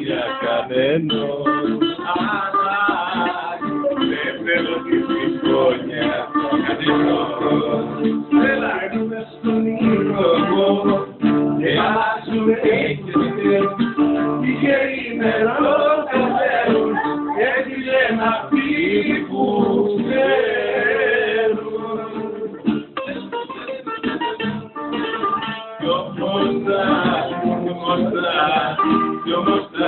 Για κανέναν, δεν θέλω τη συμφωνία κανέναν. Έλα έρχομαι στον ήλιο και άσου έχετε είχε ημερό καθέρουν έτσι λένε αυτοί που ξέρουν. Κι όμως τα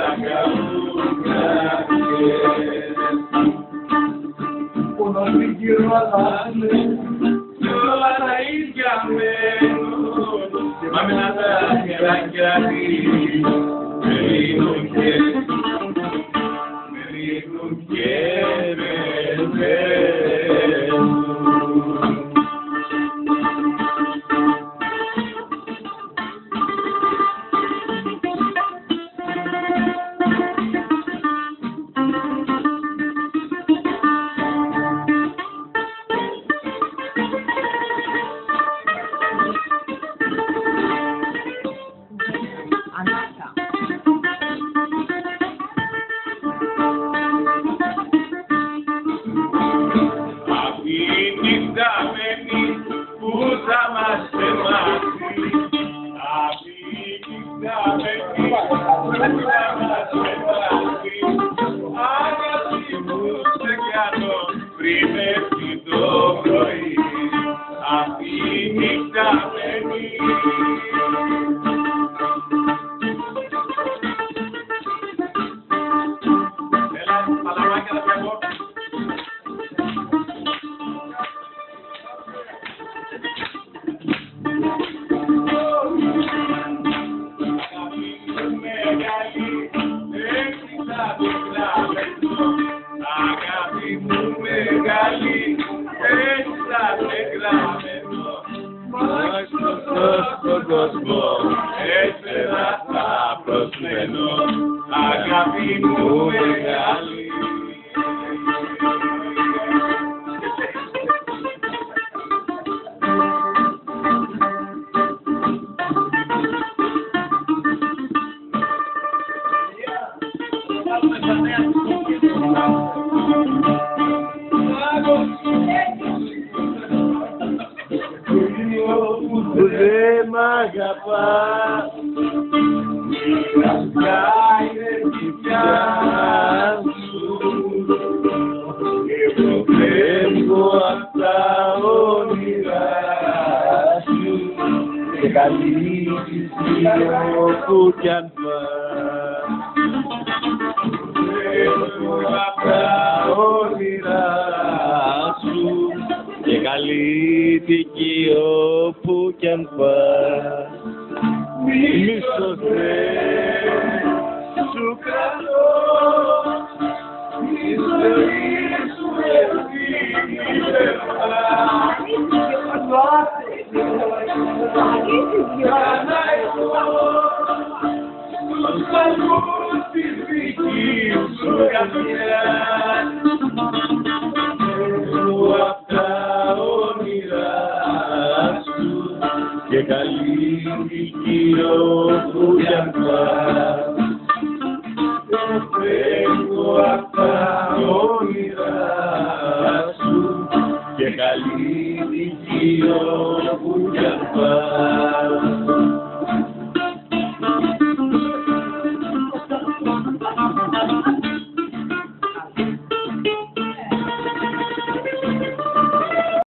Πόνος μη γύρω αλλάζε κι όλα τα ίδια μένουν και πάμε να τα χεράκια με ρίχνουν και με παίρνουν. Που θα μας πεμάσει, αγάπη μου σε κάνω πριν έρθει το πρωί, αυτή η νύχτα μένει. Έλα, παλαμάκια να πιαγώ. Αγάπη μου μεγάλη, έτσι θα σε γραμμένο, μας στον κόσμο, έτσι θα προσμένω, αγάπη μου μεγάλη. Που δεν μ' αγαπά, ποια είναι η πια σου, εγώ φεύγω απ' τα όνειρά σου και καλύψεις όπου κι αν πας. Φεύγω απ' τα όνειρά σου και καλύτικη όπου κι αν πας. Μη σωθές, σου κρατώ, η ζωή σου ευθύνη Κάνα εγώ, τους ακούς τη δική σου καρδιά. Απ' τα όνειρά σου και καλή οικείο που κι αν πας, φεύγω απ'